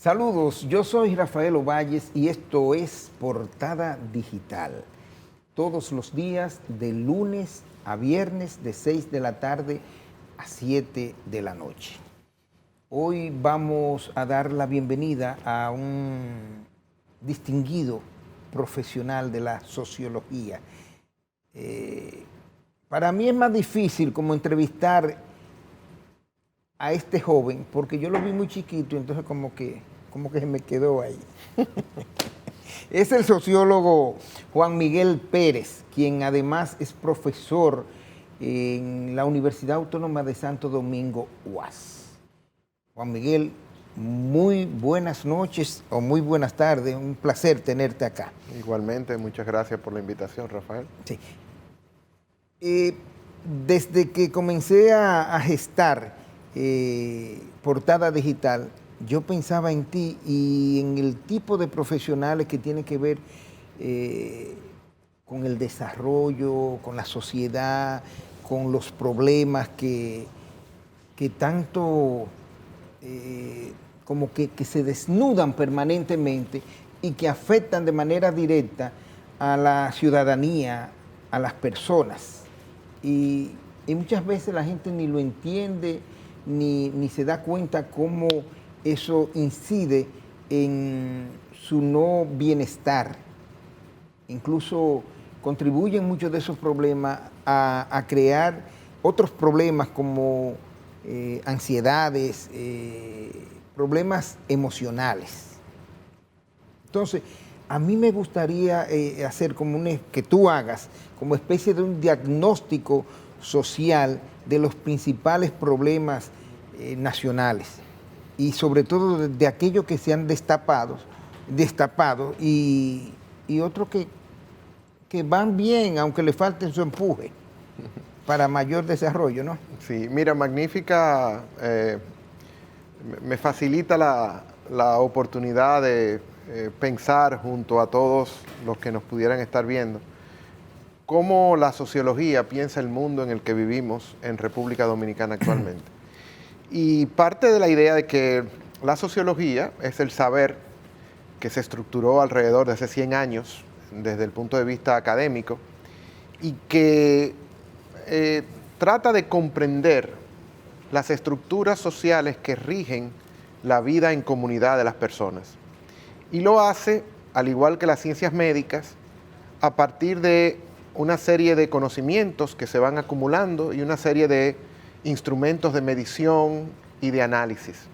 Saludos, yo soy Rafael Ovalles y esto es Portada Digital. Todos los días de lunes a viernes de 6 de la tarde a 7 de la noche. Hoy vamos a dar la bienvenida a un distinguido profesional de la sociología. Para mí es más difícil como entrevistar a este joven, porque yo lo vi muy chiquito, entonces como que se me quedó ahí. Es el sociólogo Juan Miguel Pérez, quien además es profesor en la Universidad Autónoma de Santo Domingo, UAS. Juan Miguel, muy buenas noches o muy buenas tardes, un placer tenerte acá. Igualmente, muchas gracias por la invitación, Rafael. Sí. Desde que comencé a gestar Portada Digital, yo pensaba en ti y en el tipo de profesionales que tienen que ver con el desarrollo, con la sociedad, con los problemas que tanto como que se desnudan permanentemente y que afectan de manera directa a la ciudadanía, a las personas. Y muchas veces la gente ni lo entiende, ni se da cuenta cómo eso incide en su no bienestar. Incluso contribuyen muchos de esos problemas a crear otros problemas como ansiedades, problemas emocionales. Entonces, a mí me gustaría hacer que tú hagas como especie de un diagnóstico social de los principales problemas nacionales y sobre todo de aquellos que se han destapado y otros que van bien, aunque le falten su empuje para mayor desarrollo, ¿no? Sí, mira, magnífica, me facilita la oportunidad de pensar junto a todos los que nos pudieran estar viendo cómo la sociología piensa el mundo en el que vivimos en República Dominicana actualmente. Y parte de la idea de que la sociología es el saber que se estructuró alrededor de hace 100 años desde el punto de vista académico y que trata de comprender las estructuras sociales que rigen la vida en comunidad de las personas. Y lo hace, al igual que las ciencias médicas, a partir de una serie de conocimientos que se van acumulando y una serie de instrumentos de medición y de análisis.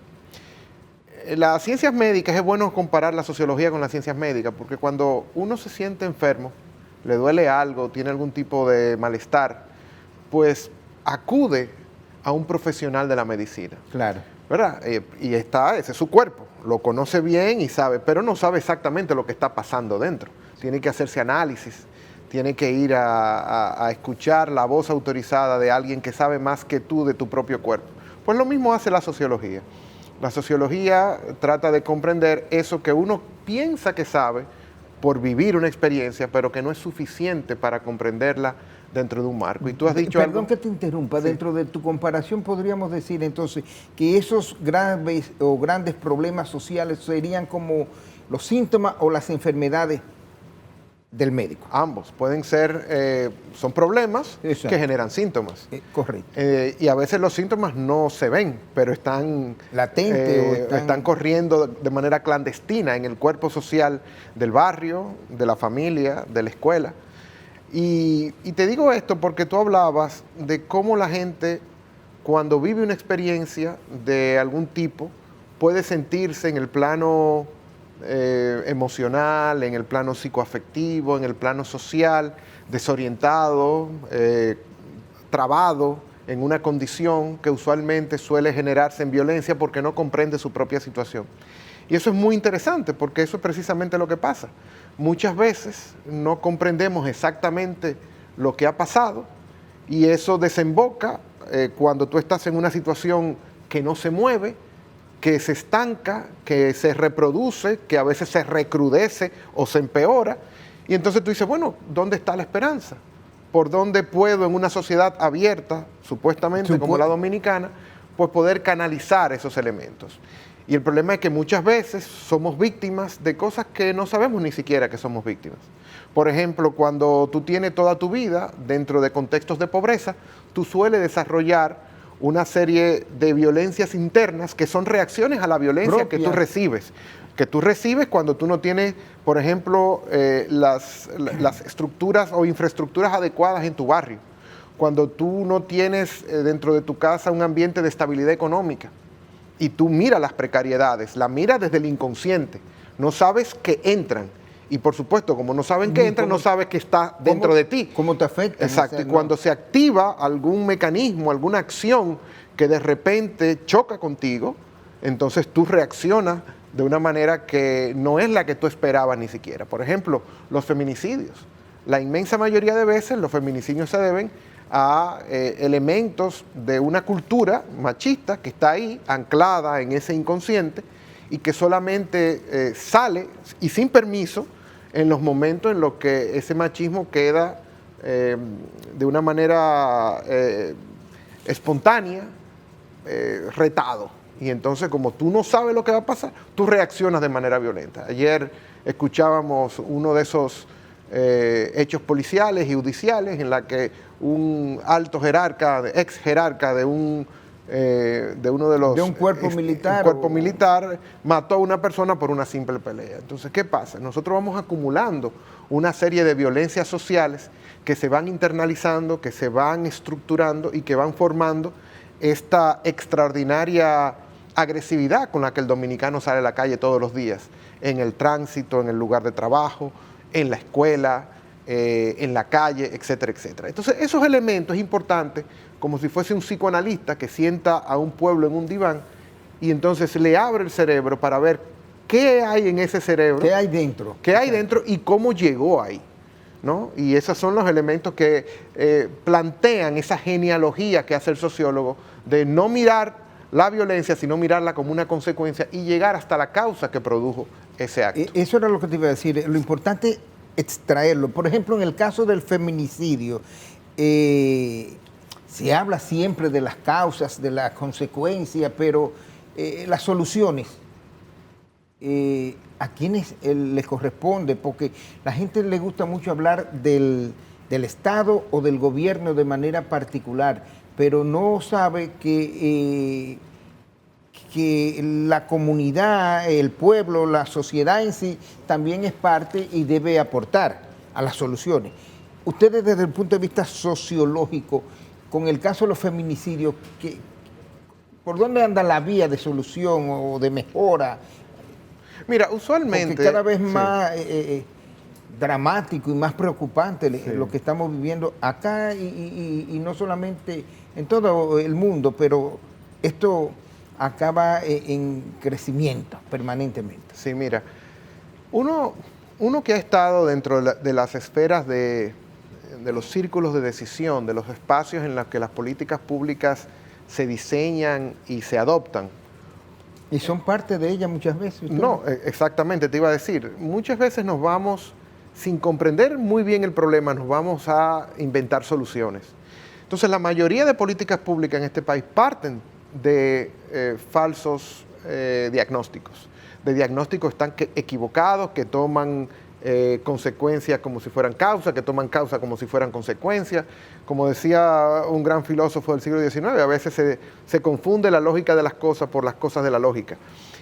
Las ciencias médicas, es bueno comparar la sociología con las ciencias médicas, porque cuando uno se siente enfermo, le duele algo, tiene algún tipo de malestar, pues acude a un profesional de la medicina. Claro. ¿Verdad? Y ese es su cuerpo, lo conoce bien y sabe, pero no sabe exactamente lo que está pasando dentro. Tiene que hacerse análisis, tiene que ir a escuchar la voz autorizada de alguien que sabe más que tú de tu propio cuerpo. Pues lo mismo hace la sociología. La sociología trata de comprender eso que uno piensa que sabe por vivir una experiencia, pero que no es suficiente para comprenderla dentro de un marco. Y tú has dicho Perdón que te interrumpa, sí. Dentro de tu comparación podríamos decir entonces que esos graves o grandes problemas sociales serían como los síntomas o las enfermedades del médico. Ambos pueden ser, son problemas Exacto. que generan síntomas. Correcto. Y a veces los síntomas no se ven, pero están latentes o están corriendo de manera clandestina en el cuerpo social del barrio, de la familia, de la escuela. Y te digo esto porque tú hablabas de cómo la gente, cuando vive una experiencia de algún tipo, puede sentirse en el plano emocional, en el plano psicoafectivo, en el plano social, desorientado, trabado en una condición que usualmente suele generarse en violencia porque no comprende su propia situación. Y eso es muy interesante porque eso es precisamente lo que pasa. Muchas veces no comprendemos exactamente lo que ha pasado y eso desemboca cuando tú estás en una situación que no se mueve, que se estanca, que se reproduce, que a veces se recrudece o se empeora. Y entonces tú dices, bueno, ¿dónde está la esperanza? ¿Por dónde puedo en una sociedad abierta, supuestamente como la dominicana, pues poder canalizar esos elementos? Y el problema es que muchas veces somos víctimas de cosas que no sabemos ni siquiera que somos víctimas. Por ejemplo, cuando tú tienes toda tu vida dentro de contextos de pobreza, tú sueles desarrollar una serie de violencias internas que son reacciones a la violencia que tú recibes. Que tú recibes cuando tú no tienes, por ejemplo, las estructuras o infraestructuras adecuadas en tu barrio. Cuando tú no tienes dentro de tu casa un ambiente de estabilidad económica. Y tú miras las precariedades, la miras desde el inconsciente. No sabes que entran. Y por supuesto, como no saben que entran, no sabes que está dentro de ti. ¿Cómo te afecta? Exacto. O sea, y cuando se activa algún mecanismo, alguna acción que de repente choca contigo, entonces tú reaccionas de una manera que no es la que tú esperabas ni siquiera. Por ejemplo, los feminicidios. La inmensa mayoría de veces los feminicidios se deben a elementos de una cultura machista que está ahí, anclada en ese inconsciente, y que solamente sale, y sin permiso, en los momentos en los que ese machismo queda de una manera espontánea, retado. Y entonces, como tú no sabes lo que va a pasar, tú reaccionas de manera violenta. Ayer escuchábamos uno de esos hechos policiales y judiciales en la que un alto jerarca, ex jerarca de uno de los... De un cuerpo militar. Un cuerpo militar mató a una persona por una simple pelea. Entonces, ¿qué pasa? Nosotros vamos acumulando una serie de violencias sociales que se van internalizando, que se van estructurando y que van formando esta extraordinaria agresividad con la que el dominicano sale a la calle todos los días, en el tránsito, en el lugar de trabajo, en la escuela, en la calle, etcétera, etcétera. Entonces, esos elementos importantes, como si fuese un psicoanalista que sienta a un pueblo en un diván y entonces le abre el cerebro para ver qué hay en ese cerebro. ¿Qué hay dentro? ¿Qué hay dentro y cómo llegó ahí? ¿No? Y esos son los elementos que plantean esa genealogía que hace el sociólogo de no mirar la violencia, sino mirarla como una consecuencia y llegar hasta la causa que produjo ese acto. Eso era lo que te iba a decir. Lo importante es extraerlo. Por ejemplo, en el caso del feminicidio, se habla siempre de las causas, de las consecuencias, pero las soluciones, ¿a quiénes les corresponde? Porque la gente le gusta mucho hablar del Estado o del gobierno de manera particular, pero no sabe que la comunidad, el pueblo, la sociedad en sí también es parte y debe aportar a las soluciones. Ustedes desde el punto de vista sociológico, con el caso de los feminicidios, ¿por dónde anda la vía de solución o de mejora? Mira, usualmente... Porque cada vez más dramático y más preocupante lo que estamos viviendo acá y no solamente en todo el mundo, pero esto acaba en crecimiento permanentemente. Sí, mira, uno que ha estado dentro de las esferas de los círculos de decisión, de los espacios en los que las políticas públicas se diseñan y se adoptan. ¿Y son parte de ella muchas veces? ¿Usted? No, exactamente, te iba a decir. Muchas veces nos vamos, sin comprender muy bien el problema, nos vamos a inventar soluciones. Entonces, la mayoría de políticas públicas en este país parten de falsos diagnósticos, de diagnósticos están equivocados, que toman consecuencias como si fueran causas, que toman causas como si fueran consecuencias. Como decía un gran filósofo del siglo XIX, a veces se confunde la lógica de las cosas por las cosas de la lógica.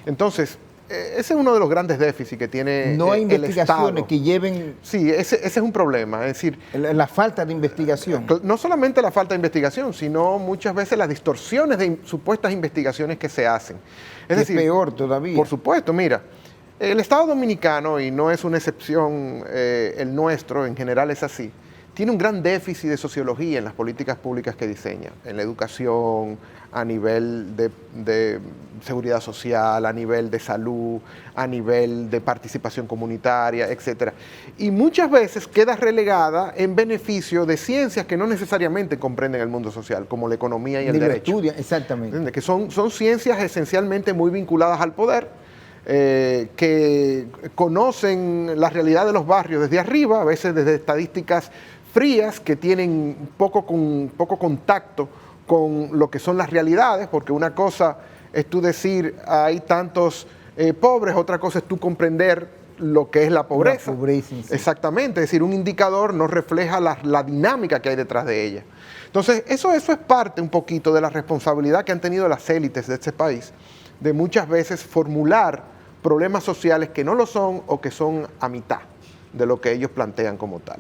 Entonces, ese es uno de los grandes déficits que tiene no hay el investigaciones Estado. que lleven... Sí, ese es un problema, es decir... La falta de investigación. No solamente la falta de investigación, sino muchas veces las distorsiones de supuestas investigaciones que se hacen. Es decir, peor todavía. Por supuesto, mira, el Estado dominicano, y no es una excepción el nuestro, en general es así, tiene un gran déficit de sociología en las políticas públicas que diseña, en la educación, a nivel de seguridad social, a nivel de salud, a nivel de participación comunitaria, etc. Y muchas veces queda relegada en beneficio de ciencias que no necesariamente comprenden el mundo social, como la economía y el derecho. Estudia, exactamente. ¿Entiendes? Que son ciencias esencialmente muy vinculadas al poder, que conocen la realidad de los barrios desde arriba, a veces desde estadísticas frías que tienen poco contacto con lo que son las realidades, porque una cosa es tú decir hay tantos pobres, otra cosa es tú comprender lo que es la pobreza. La pobreza, sí. Exactamente, es decir, un indicador no refleja la dinámica que hay detrás de ella. Entonces, eso es parte un poquito de la responsabilidad que han tenido las élites de este país, de muchas veces formular problemas sociales que no lo son o que son a mitad de lo que ellos plantean como tal.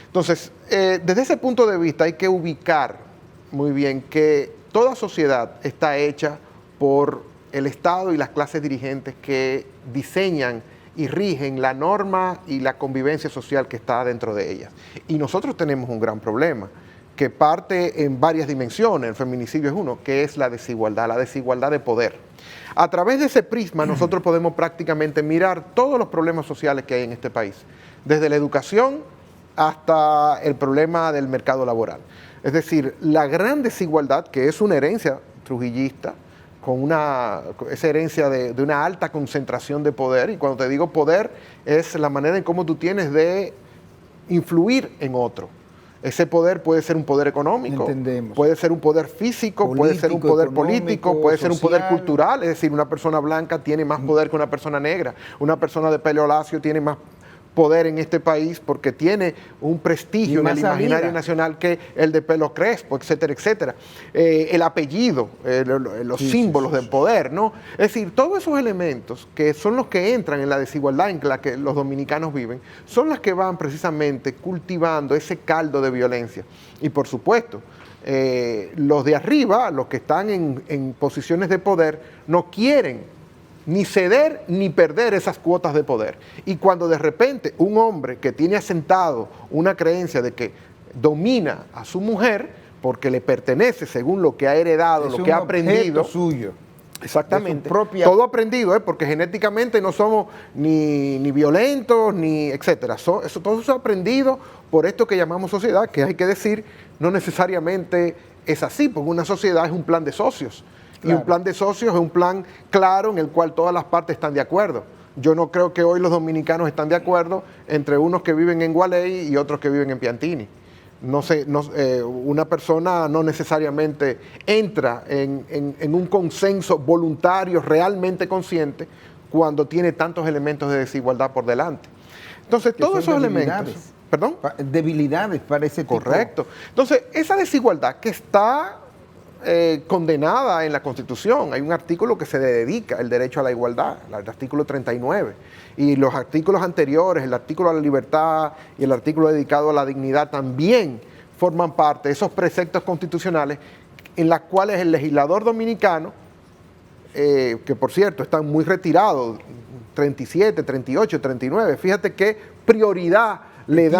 Entonces, desde ese punto de vista hay que ubicar muy bien que toda sociedad está hecha por el Estado y las clases dirigentes que diseñan y rigen la norma y la convivencia social que está dentro de ellas. Y nosotros tenemos un gran problema que parte en varias dimensiones, el feminicidio es uno, que es la desigualdad de poder. A través de ese prisma nosotros podemos prácticamente mirar todos los problemas sociales que hay en este país, desde la educación hasta el problema del mercado laboral. Es decir, la gran desigualdad, que es una herencia trujillista, con esa herencia de una alta concentración de poder, y cuando te digo poder, es la manera en cómo tú tienes de influir en otro. Ese poder puede ser un poder económico, entendemos, puede ser un poder físico, puede ser un poder político, puede ser un poder cultural, es decir, una persona blanca tiene más poder que una persona negra, una persona de pelo lacio tiene más poder en este país porque tiene un prestigio en el imaginario nacional que el de pelo crespo, etcétera, etcétera. El apellido, los símbolos del poder, ¿no? Es decir, todos esos elementos que son los que entran en la desigualdad en la que los dominicanos viven, son las que van precisamente cultivando ese caldo de violencia. Y por supuesto, los de arriba, los que están en posiciones de poder, no quieren ni ceder ni perder esas cuotas de poder. Y cuando de repente un hombre que tiene asentado una creencia de que domina a su mujer porque le pertenece según lo que ha heredado, lo que ha aprendido, suyo. Exactamente, todo aprendido, porque genéticamente no somos ni violentos, ni etcétera. Todo eso es aprendido por esto que llamamos sociedad, que hay que decir, no necesariamente es así, porque una sociedad es un plan de socios. Claro. Y un plan de socios es un plan claro en el cual todas las partes están de acuerdo. Yo no creo que hoy los dominicanos están de acuerdo entre unos que viven en Gualey y otros que viven en Piantini. Una persona no necesariamente entra en un consenso voluntario, realmente consciente, cuando tiene tantos elementos de desigualdad por delante. Entonces, todos esos elementos... ¿Perdón? Debilidades para ese tipo. Correcto. Entonces, esa desigualdad que está condenada en la Constitución. Hay un artículo que se dedica al derecho a la igualdad, el artículo 39. Y los artículos anteriores, el artículo a la libertad y el artículo dedicado a la dignidad también forman parte de esos preceptos constitucionales en los cuales el legislador dominicano, que por cierto están muy retirados, 37, 38, 39, fíjate qué prioridad le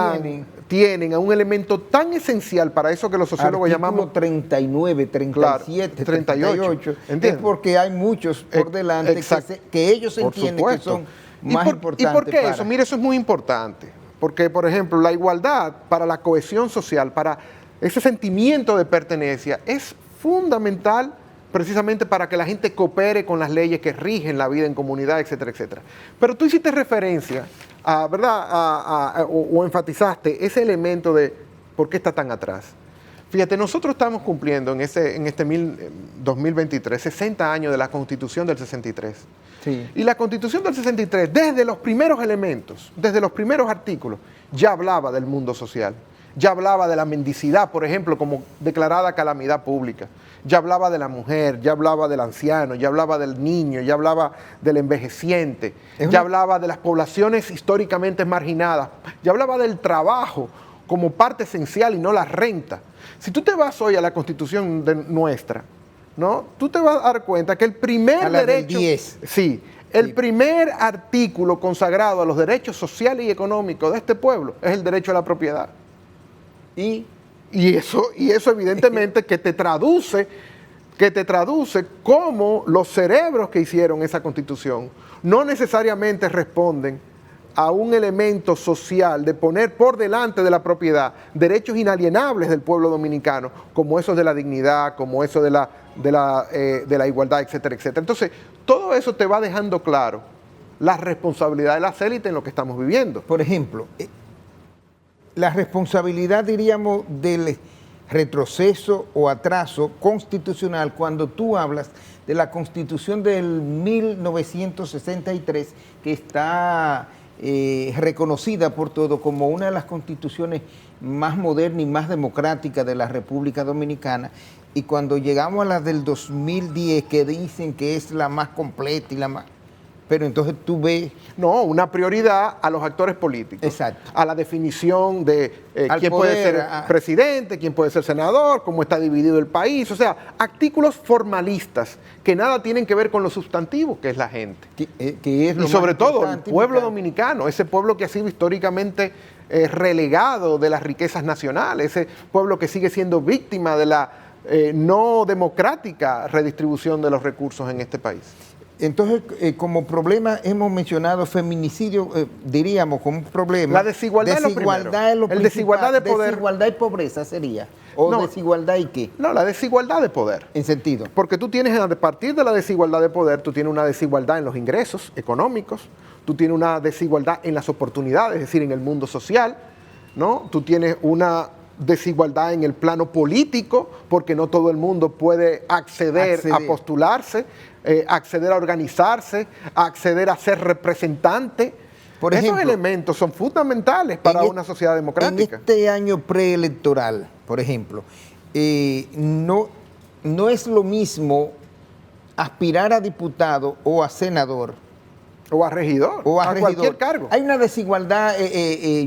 tienen a un elemento tan esencial para eso que los sociólogos llamamos 39, 37, 38, es porque hay muchos por delante que ellos entienden que son más importantes. ¿Y por qué eso? Mire, eso es muy importante, porque por ejemplo la igualdad para la cohesión social, para ese sentimiento de pertenencia es fundamental precisamente para que la gente coopere con las leyes que rigen la vida en comunidad, etcétera, etcétera. Pero tú hiciste referencia o enfatizaste ese elemento de por qué está tan atrás. Fíjate, nosotros estamos cumpliendo en este 2023 60 años de la Constitución del 63. Sí. Y la Constitución del 63, desde los primeros elementos, desde los primeros artículos, ya hablaba del mundo social. Ya hablaba de la mendicidad, por ejemplo, como declarada calamidad pública. Ya hablaba de la mujer, ya hablaba del anciano, ya hablaba del niño, ya hablaba del envejeciente, ya hablaba de las poblaciones históricamente marginadas, ya hablaba del trabajo como parte esencial y no la renta. Si tú te vas hoy a la Constitución nuestra, ¿no? Tú te vas a dar cuenta que el primer derecho... Sí, el primer artículo consagrado a los derechos sociales y económicos de este pueblo es el derecho a la propiedad. Y eso evidentemente que te traduce cómo los cerebros que hicieron esa Constitución no necesariamente responden a un elemento social de poner por delante de la propiedad derechos inalienables del pueblo dominicano, como esos de la dignidad, como eso de la igualdad, etcétera, etcétera. Entonces, todo eso te va dejando claro la responsabilidad de las élites en lo que estamos viviendo. Por ejemplo, la responsabilidad, diríamos, del retroceso o atraso constitucional cuando tú hablas de la Constitución del 1963, que está reconocida por todo como una de las constituciones más modernas y más democráticas de la República Dominicana, y cuando llegamos a la del 2010, que dicen que es la más completa y la más... Pero entonces tú ves... No, una prioridad a los actores políticos. Exacto. A la definición de quién puede ser presidente, quién puede ser senador, cómo está dividido el país. O sea, artículos formalistas que nada tienen que ver con lo sustantivo, que es la gente. Que es lo y sobre más todo el pueblo dominicano, ese pueblo que ha sido históricamente relegado de las riquezas nacionales, ese pueblo que sigue siendo víctima de la no democrática redistribución de los recursos en este país. Entonces, como problema hemos mencionado feminicidio, diríamos como un problema. La desigualdad es lo primero. El desigualdad de poder. Desigualdad y pobreza sería. ¿O no, desigualdad y qué? No, la desigualdad de poder. ¿En sentido? Porque tú tienes, a partir de la desigualdad de poder, tú tienes una desigualdad en los ingresos económicos, tú tienes una desigualdad en las oportunidades, es decir, en el mundo social, ¿no? Tú tienes una desigualdad en el plano político, porque no todo el mundo puede acceder a postularse, acceder a organizarse, acceder a ser representante. Por ejemplo, esos elementos son fundamentales para una sociedad democrática. En este año preelectoral, por ejemplo, no es lo mismo aspirar a diputado o a senador. O a regidor, o a cualquier cargo. Hay una desigualdad,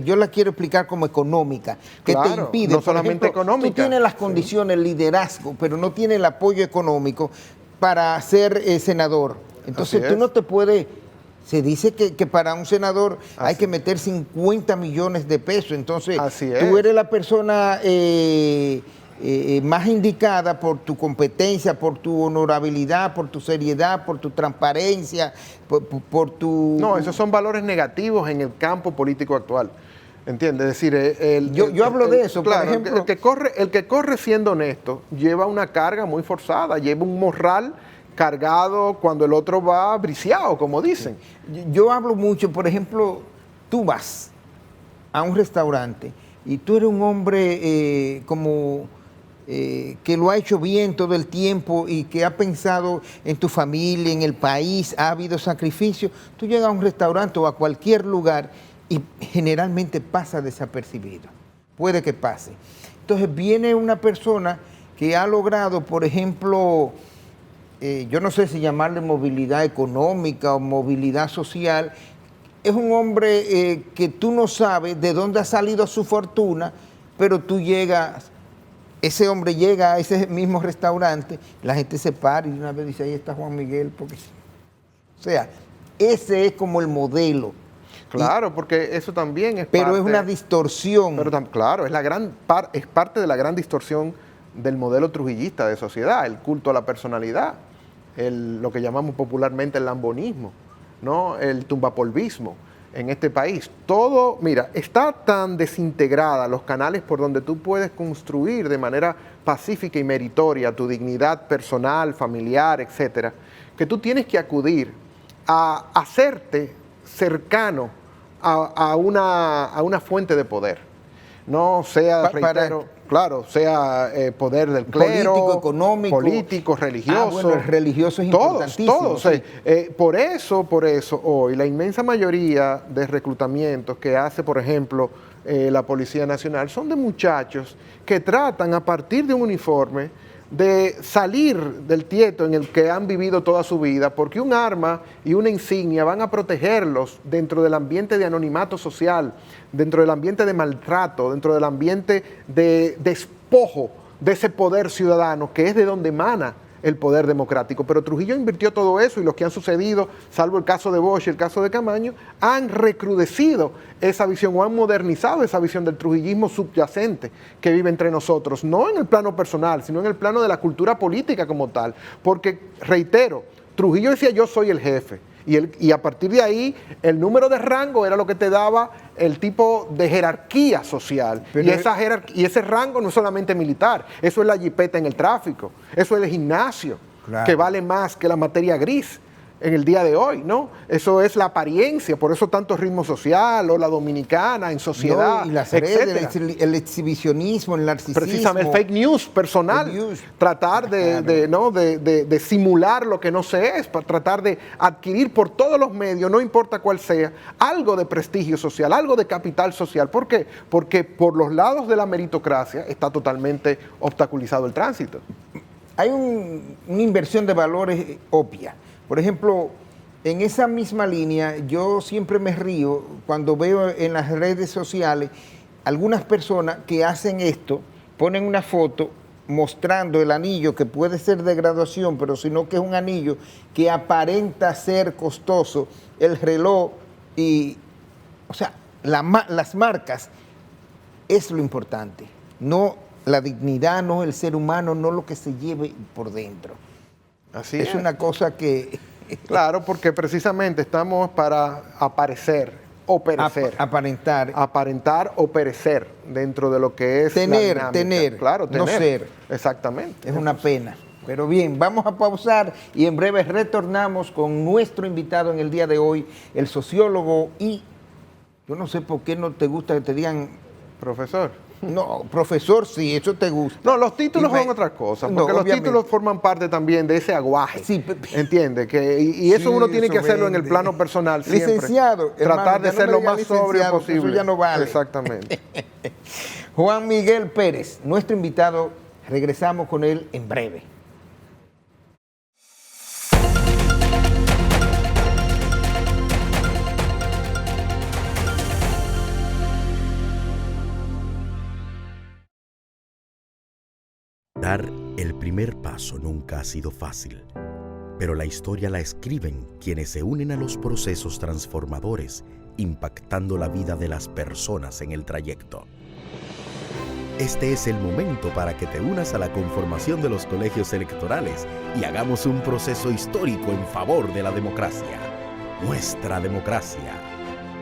yo la quiero explicar como económica, que te impide. No solamente económica. Tú tienes las condiciones, el liderazgo, pero no tienes el apoyo económico para ser senador. Entonces tú no te puedes... Se dice que para un senador hay que meter 50 millones de pesos. Entonces tú eres la persona más indicada por tu competencia, por tu honorabilidad, por tu seriedad, por tu transparencia, por tu... No, esos son valores negativos en el campo político actual. ¿Entiendes? Es decir, yo hablo de eso, claro, por ejemplo... el que corre siendo honesto lleva una carga muy forzada, lleva un morral cargado cuando el otro va briciado, como dicen. Yo hablo mucho, por ejemplo, tú vas a un restaurante y tú eres un hombre que lo ha hecho bien todo el tiempo y que ha pensado en tu familia, en el país, ha habido sacrificio. Tú llegas a un restaurante o a cualquier lugar y generalmente pasa desapercibido. Puede que pase. Entonces viene una persona que ha logrado, por ejemplo, yo no sé si llamarle movilidad económica o movilidad social. Es un hombre que tú no sabes de dónde ha salido su fortuna, pero tú llegas... Ese hombre llega a ese mismo restaurante, la gente se para y una vez dice, ahí está Juan Miguel. Porque... O sea, ese es como el modelo. Claro, porque eso también es pero es una distorsión. Pero claro, es parte de la gran distorsión del modelo trujillista de sociedad, el culto a la personalidad, lo que llamamos popularmente el lambonismo, ¿no? El tumbapolvismo. En este país, todo, mira, está tan desintegrada los canales por donde tú puedes construir de manera pacífica y meritoria tu dignidad personal, familiar, etcétera, que tú tienes que acudir a hacerte cercano a una fuente de poder, no sea, reitero, claro, sea poder del clero, político, económico, político, religioso. Bueno, el religioso es importantísimo. Todos. Sí. Por eso hoy la inmensa mayoría de reclutamientos que hace, por ejemplo, la Policía Nacional son de muchachos que tratan a partir de un uniforme de salir del tieto en el que han vivido toda su vida, porque un arma y una insignia van a protegerlos dentro del ambiente de anonimato social, dentro del ambiente de maltrato, dentro del ambiente de despojo de ese poder ciudadano, que es de donde emana el poder democrático. Pero Trujillo invirtió todo eso y los que han sucedido, salvo el caso de Bosch y el caso de Camaño, han recrudecido esa visión o han modernizado esa visión del trujillismo subyacente que vive entre nosotros, no en el plano personal, sino en el plano de la cultura política como tal. Porque, reitero, Trujillo decía yo soy el jefe. Y a partir de ahí, el número de rango era lo que te daba el tipo de jerarquía social. Y ese rango no es solamente militar, eso es la jipeta en el tráfico, eso es el gimnasio, claro, que vale más que la materia gris en el día de hoy, ¿no? Eso es la apariencia, por eso tanto ritmo social o la dominicana en sociedad, No, y las etcétera. redes, el exhibicionismo, el narcisismo. Precisamente, el fake news personal, tratar de simular lo que no se es, para tratar de adquirir por todos los medios, no importa cuál sea, algo de prestigio social, algo de capital social. ¿Por qué? Porque por los lados de la meritocracia está totalmente obstaculizado el tránsito. Hay una inversión de valores obvia. Por ejemplo, en esa misma línea, yo siempre me río cuando veo en las redes sociales algunas personas que hacen esto, ponen una foto mostrando el anillo que puede ser de graduación, pero sino que es un anillo que aparenta ser costoso, el reloj y, o sea, las marcas es lo importante, no la dignidad, no el ser humano, no lo que se lleve por dentro. Así es una cosa que... Claro, porque precisamente estamos para aparecer o perecer. Aparentar o perecer dentro de lo que es tener, claro, tener, no ser. Exactamente. Es una pena. Pero bien, vamos a pausar y en breve retornamos con nuestro invitado en el día de hoy, el sociólogo y... Yo no sé por qué no te gusta que te digan... Profesor. No, profesor, sí, eso te gusta. No, los títulos son otra cosa, porque los títulos forman parte también de ese aguaje. Sí, ¿entiendes? Y eso uno tiene que hacerlo en el plano personal siempre. Licenciado. Tratar de ser lo más sobrio posible. Eso ya no vale. Exactamente. Juan Miguel Pérez, nuestro invitado, regresamos con él en breve. Dar el primer paso nunca ha sido fácil, pero la historia la escriben quienes se unen a los procesos transformadores, impactando la vida de las personas en el trayecto. Este es el momento para que te unas a la conformación de los colegios electorales y hagamos un proceso histórico en favor de la democracia. Nuestra democracia.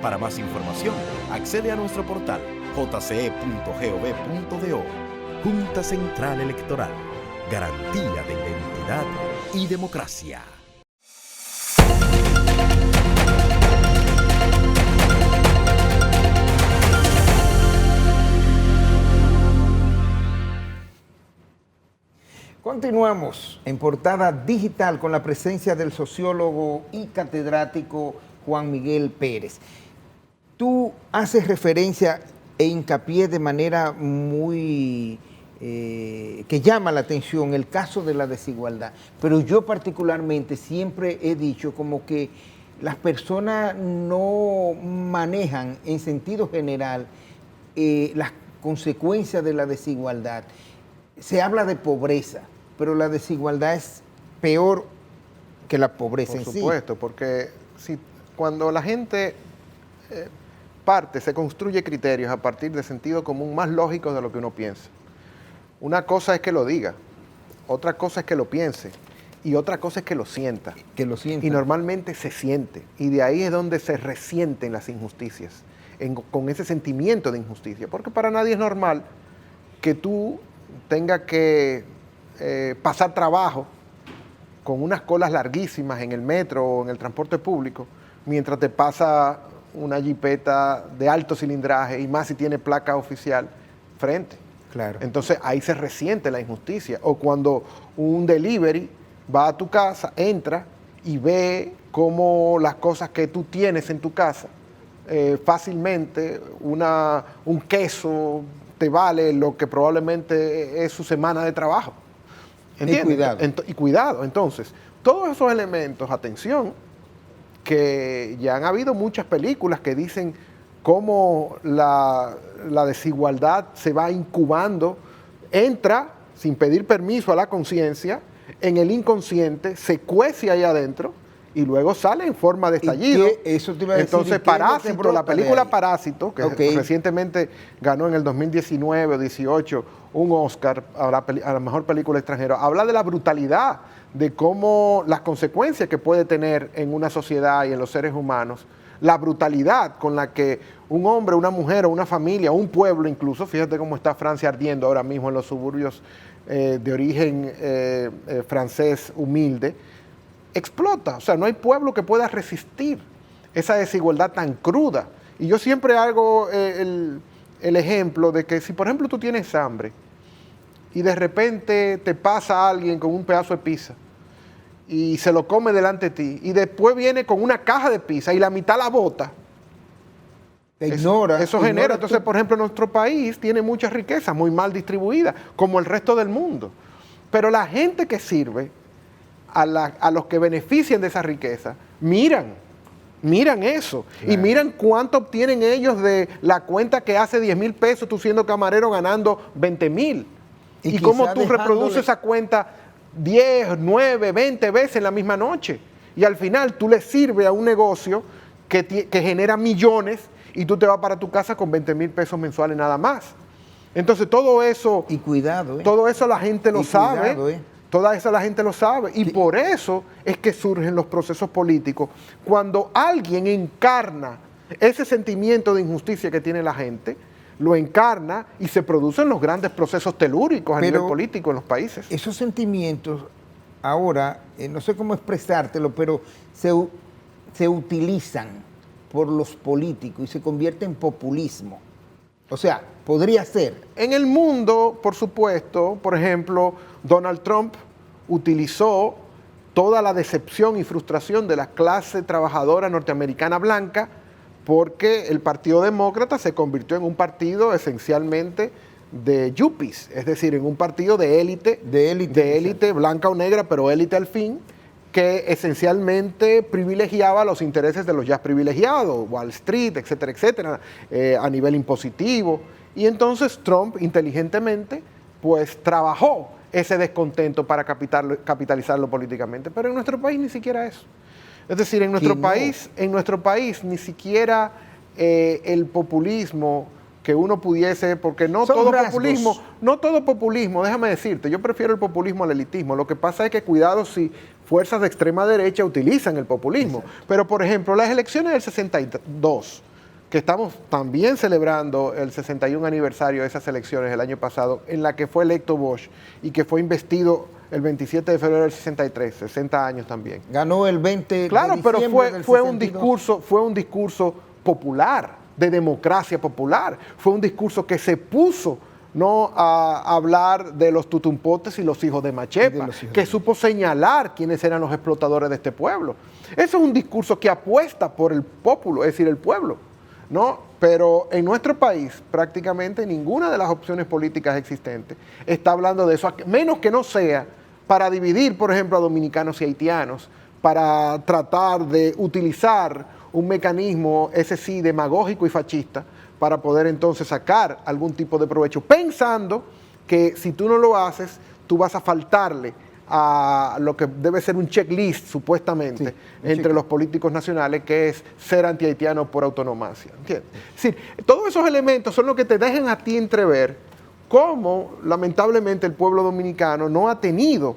Para más información, accede a nuestro portal jce.gov.do. Junta Central Electoral, garantía de identidad y democracia. Continuamos en Portada Digital con la presencia del sociólogo y catedrático Juan Miguel Pérez. Tú haces referencia e hincapié de manera muy... que llama la atención el caso de la desigualdad, pero yo particularmente siempre he dicho como que las personas no manejan en sentido general las consecuencias de la desigualdad. Se habla de pobreza, pero la desigualdad es peor que la pobreza en sí. Por supuesto, porque cuando la gente se construye criterios a partir de sentido común más lógicos de lo que uno piensa. Una cosa es que lo diga, otra cosa es que lo piense y otra cosa es que lo sienta. Y normalmente se siente. Y de ahí es donde se resienten las injusticias, con ese sentimiento de injusticia. Porque para nadie es normal que tú tengas que pasar trabajo con unas colas larguísimas en el metro o en el transporte público, mientras te pasa una jipeta de alto cilindraje y más si tiene placa oficial frente. Claro. Entonces ahí se resiente la injusticia. O cuando un delivery va a tu casa, entra y ve cómo las cosas que tú tienes en tu casa, fácilmente un queso te vale lo que probablemente es su semana de trabajo. ¿Entiendes? Y cuidado. Entonces, todos esos elementos, atención, que ya han habido muchas películas que dicen cómo la desigualdad se va incubando, entra sin pedir permiso a la conciencia, en el inconsciente, se cuece ahí adentro y luego sale en forma de estallido. Eso te iba a decir. Entonces, Parásito, la película Parásito, que recientemente ganó en el 2019 o 18 un Oscar a la mejor película extranjera, habla de la brutalidad, de cómo las consecuencias que puede tener en una sociedad y en los seres humanos, la brutalidad con la que un hombre, una mujer o una familia, un pueblo incluso, fíjate cómo está Francia ardiendo ahora mismo en los suburbios de origen francés humilde, explota. O sea, no hay pueblo que pueda resistir esa desigualdad tan cruda. Y yo siempre hago el ejemplo de que si, por ejemplo, tú tienes hambre y de repente te pasa alguien con un pedazo de pizza y se lo come delante de ti y después viene con una caja de pizza y la mitad la bota, eso genera. Entonces, por ejemplo, nuestro país tiene mucha riqueza muy mal distribuida, como el resto del mundo. Pero la gente que sirve, a los que benefician de esa riqueza, miran eso. Claro. Y miran cuánto obtienen ellos de la cuenta que hace 10,000 pesos, tú siendo camarero ganando 20,000. Y cómo tú reproduces esa cuenta 10, 9, 20 veces en la misma noche. Y al final tú le sirves a un negocio que genera millones y tú te vas para tu casa con 20,000 pesos mensuales nada más. Entonces todo eso... Y cuidado, todo eso la gente lo sabe. Cuidado, Toda eso la gente lo sabe. Y por eso es que surgen los procesos políticos. Cuando alguien encarna ese sentimiento de injusticia que tiene la gente, lo encarna y se producen los grandes procesos telúricos a nivel político en los países. Esos sentimientos ahora, no sé cómo expresártelo, pero se utilizan por los políticos y se convierte en populismo. O sea, podría ser. En el mundo, por supuesto, por ejemplo, Donald Trump utilizó toda la decepción y frustración de la clase trabajadora norteamericana blanca porque el Partido Demócrata se convirtió en un partido esencialmente de yuppies, es decir, en un partido de élite blanca o negra, pero élite al fin, que esencialmente privilegiaba los intereses de los ya privilegiados, Wall Street, etcétera, etcétera, a nivel impositivo. Y entonces Trump, inteligentemente, pues trabajó ese descontento para capitalizarlo políticamente. Pero en nuestro país ni siquiera eso. Es decir, en nuestro país ni siquiera el populismo que uno pudiese, porque no todo populismo, déjame decirte, yo prefiero el populismo al elitismo. Lo que pasa es que cuidado si fuerzas de extrema derecha utilizan el populismo. Exacto. Pero, por ejemplo, las elecciones del 62, que estamos también celebrando el 61 aniversario de esas elecciones el año pasado, en la que fue electo Bush y que fue investido el 27 de febrero del 63, 60 años también. Ganó el 20 claro, de diciembre pero fue un discurso popular, de democracia popular. Fue un discurso que se puso no a hablar de los tutumpotes y los hijos de Machepa, que supo señalar quiénes eran los explotadores de este pueblo. Eso es un discurso que apuesta por el pueblo, es decir, el pueblo, ¿no? Pero en nuestro país prácticamente ninguna de las opciones políticas existentes está hablando de eso, menos que no sea para dividir, por ejemplo, a dominicanos y haitianos, para tratar de utilizar un mecanismo, ese sí, demagógico y fascista, para poder entonces sacar algún tipo de provecho, pensando que si tú no lo haces, tú vas a faltarle a lo que debe ser un checklist, supuestamente, entre los políticos nacionales, que es ser antihaitiano por autonomacia. ¿Entiendes? Es decir, todos esos elementos son los que te dejan a ti entrever cómo, lamentablemente, el pueblo dominicano no ha tenido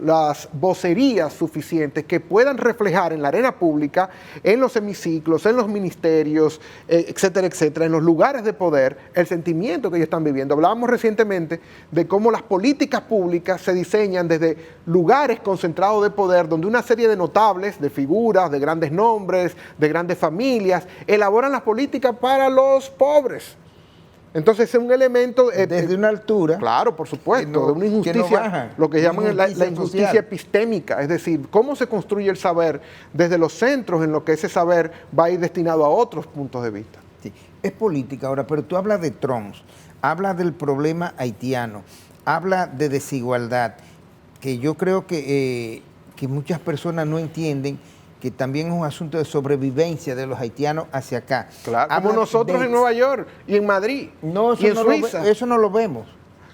las vocerías suficientes que puedan reflejar en la arena pública, en los hemiciclos, en los ministerios, etcétera, etcétera, en los lugares de poder, el sentimiento que ellos están viviendo. Hablábamos recientemente de cómo las políticas públicas se diseñan desde lugares concentrados de poder, donde una serie de notables, de figuras, de grandes nombres, de grandes familias, elaboran las políticas para los pobres. Entonces es un elemento... desde una altura. Claro, por supuesto, de una injusticia, lo que llaman la injusticia epistémica, es decir, cómo se construye el saber desde los centros en los que ese saber va a ir destinado a otros puntos de vista. Sí, es política ahora, pero tú hablas de Trump, hablas del problema haitiano, hablas de desigualdad, que yo creo que muchas personas no entienden, que también es un asunto de sobrevivencia de los haitianos hacia acá. Claro, como nosotros en Nueva York y en Madrid y en Suiza. Eso no lo vemos.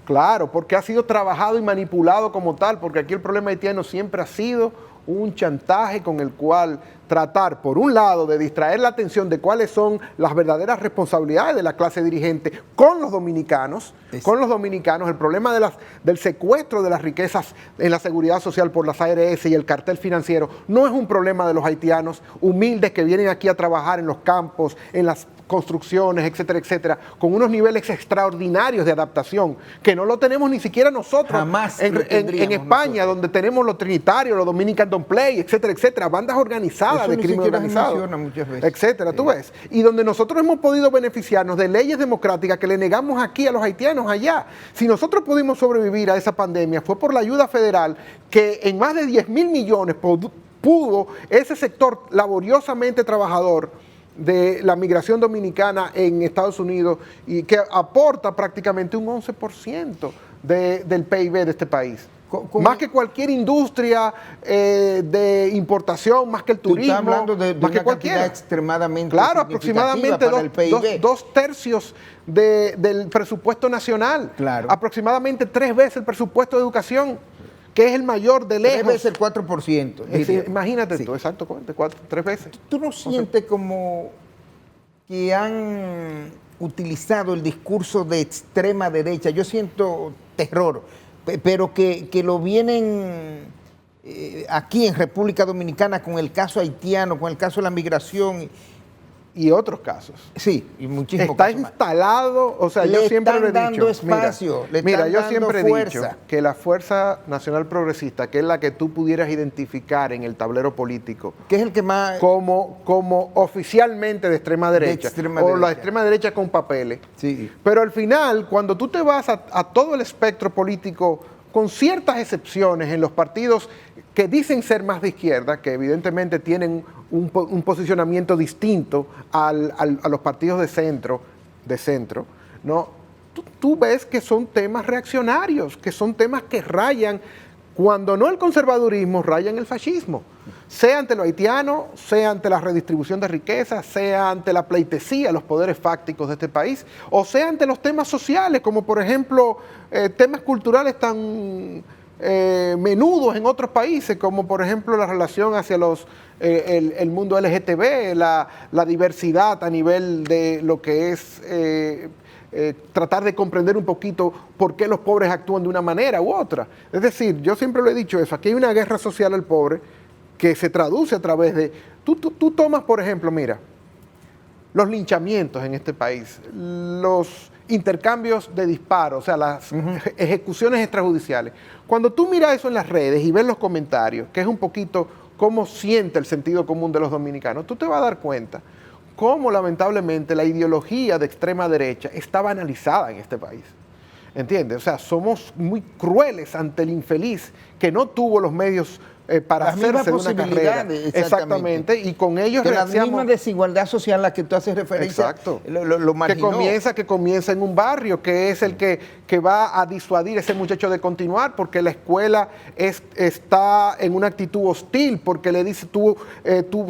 Claro, porque ha sido trabajado y manipulado como tal, porque aquí el problema haitiano siempre ha sido un chantaje con el cual tratar, por un lado, de distraer la atención de cuáles son las verdaderas responsabilidades de la clase dirigente con los dominicanos. El problema del secuestro de las riquezas en la seguridad social por las ARS y el cartel financiero no es un problema de los haitianos humildes que vienen aquí a trabajar en los campos, en las construcciones, etcétera, etcétera, con unos niveles extraordinarios de adaptación, que no lo tenemos ni siquiera nosotros. Jamás en España, nosotros, donde tenemos los Trinitarios, los Dominican Don't Play, etcétera, etcétera, bandas organizadas de crimen organizado, etcétera, tú ves. Y donde nosotros hemos podido beneficiarnos de leyes democráticas que le negamos aquí a los haitianos allá. Si nosotros pudimos sobrevivir a esa pandemia, fue por la ayuda federal, que en más de 10,000 millones pudo ese sector laboriosamente trabajador de la migración dominicana en Estados Unidos, y que aporta prácticamente un 11% del PIB de este país. Más que cualquier industria de importación, más que el turismo, estás hablando de más que cualquiera. Extremadamente claro, aproximadamente dos tercios del presupuesto nacional. Claro. Aproximadamente 3 veces el presupuesto de educación, que es el mayor de lejos. 3 veces el 4%. Imagínate tú, exactamente, 3 veces. ¿Tú no sientes como que han utilizado el discurso de extrema derecha? Yo siento terror, pero que lo vienen aquí en República Dominicana con el caso haitiano, con el caso de la migración. Y otros casos. Sí, y muchísimos está casos instalado, o sea, yo siempre le he dicho, espacio, mira, yo siempre he dicho que la Fuerza Nacional Progresista, que es la que tú pudieras identificar en el tablero político, que es el que más como oficialmente de extrema derecha, la extrema derecha con papeles. Sí. Pero al final, cuando tú te vas a todo el espectro político, con ciertas excepciones en los partidos que dicen ser más de izquierda, que evidentemente tienen un posicionamiento distinto a los partidos de centro, ¿no? Tú ves que son temas reaccionarios, que son temas que rayan, cuando no el conservadurismo, rayan el fascismo, sea ante lo haitiano, sea ante la redistribución de riqueza, sea ante la pleitesía, los poderes fácticos de este país, o sea ante los temas sociales, como por ejemplo temas culturales tan menudos en otros países, como por ejemplo la relación hacia el mundo LGTB, la diversidad a nivel de lo que es tratar de comprender un poquito por qué los pobres actúan de una manera u otra. Es decir, yo siempre lo he dicho eso, aquí hay una guerra social al pobre que se traduce a través de... Tú tomas, por ejemplo, mira, los linchamientos en este país, los intercambios de disparos, o sea, las ejecuciones extrajudiciales. Cuando tú miras eso en las redes y ves los comentarios, que es un poquito cómo siente el sentido común de los dominicanos, tú te vas a dar cuenta cómo lamentablemente la ideología de extrema derecha está banalizada en este país. ¿Entiendes? O sea, somos muy crueles ante el infeliz que no tuvo los medios para hacerse de una carrera. Exactamente. Y con ellos que la misma desigualdad social a la que tú haces referencia. Exacto. Lo marginó. Que comienza en un barrio, que es el que va a disuadir a ese muchacho de continuar, porque la escuela está en una actitud hostil, porque le dice tú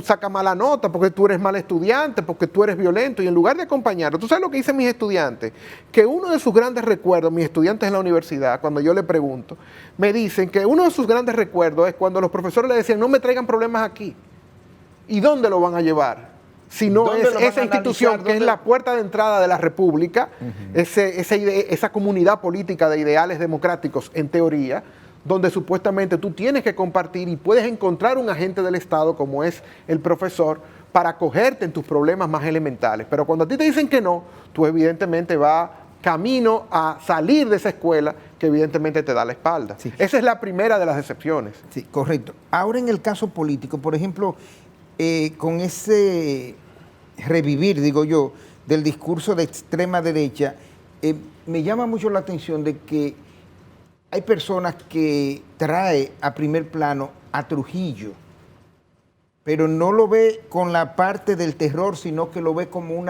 sacas mala nota, porque tú eres mal estudiante, porque tú eres violento, y en lugar de acompañarlo, ¿tú sabes lo que dicen mis estudiantes? Que uno de sus grandes recuerdos, mis estudiantes en la universidad, cuando yo le pregunto, me dicen que uno de sus grandes recuerdos es cuando los profesores le decían, no me traigan problemas aquí. ¿Y dónde lo van a llevar? Si no es esa institución que es la puerta de entrada de la República, esa comunidad política de ideales democráticos, en teoría, donde supuestamente tú tienes que compartir y puedes encontrar un agente del Estado como es el profesor para acogerte en tus problemas más elementales. Pero cuando a ti te dicen que no, tú evidentemente vas camino a salir de esa escuela que evidentemente te da la espalda. Sí. Esa es la primera de las excepciones. Sí, correcto. Ahora en el caso político, por ejemplo, con ese revivir, digo yo, del discurso de extrema derecha, me llama mucho la atención de que hay personas que trae a primer plano a Trujillo, pero no lo ve con la parte del terror, sino que lo ve como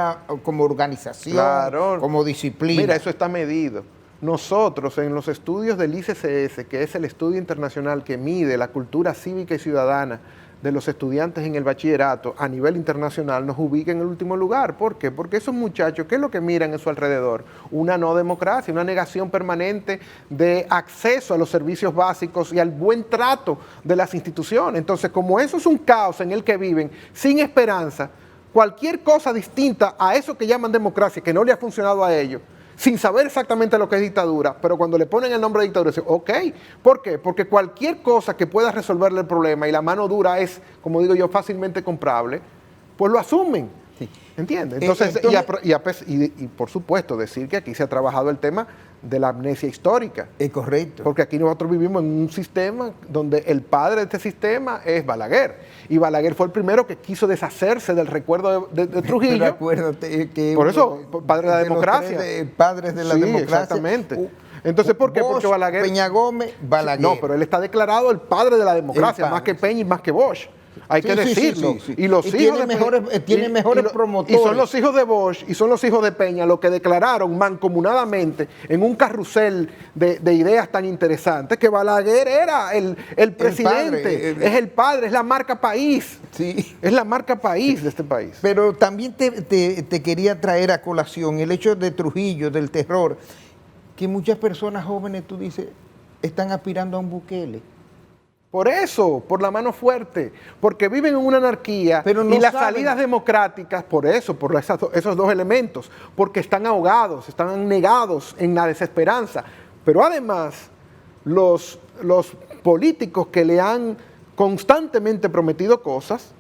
organización, claro, como disciplina. Mira, eso está medido. Nosotros en los estudios del ICCS, que es el estudio internacional que mide la cultura cívica y ciudadana de los estudiantes en el bachillerato a nivel internacional, nos ubica en el último lugar. ¿Por qué? Porque esos muchachos, ¿qué es lo que miran en su alrededor? Una no democracia, una negación permanente de acceso a los servicios básicos y al buen trato de las instituciones. Entonces, como eso es un caos en el que viven, sin esperanza, cualquier cosa distinta a eso que llaman democracia, que no le ha funcionado a ellos, sin saber exactamente lo que es dictadura, pero cuando le ponen el nombre de dictadura, dicen, ok, ¿por qué? Porque cualquier cosa que pueda resolverle el problema y la mano dura es, como digo yo, fácilmente comprable, pues lo asumen. Sí. ¿Entiendes? Entonces, y por supuesto, decir que aquí se ha trabajado el tema de la amnesia histórica. Es correcto. Porque aquí nosotros vivimos en un sistema donde el padre de este sistema es Balaguer. Y Balaguer fue el primero que quiso deshacerse del recuerdo de Trujillo. Pero acuérdate que por eso, padre de la democracia. Padres de la democracia. Exactamente. Entonces, ¿por qué? Bosch, porque Balaguer... Peña Gómez, Balaguer. No, pero él está declarado el padre de la democracia, más que Peña y más que Bosch. Hay que decirlo. Sí. Y los hijos tiene mejores promotores. Y son los hijos de Bosch y son los hijos de Peña los que declararon mancomunadamente en un carrusel de ideas tan interesantes que Balaguer era el presidente, es el padre, es la marca país. Sí. Es la marca país de este país. Pero también te quería traer a colación el hecho de Trujillo, del terror, que muchas personas jóvenes, tú dices, están aspirando a un Bukele. Por eso, por la mano fuerte, porque viven en una anarquía pero no y las saben. Salidas democráticas, por eso, por esos dos elementos, porque están ahogados, están negados en la desesperanza. Pero además, los políticos que le han constantemente prometido cosas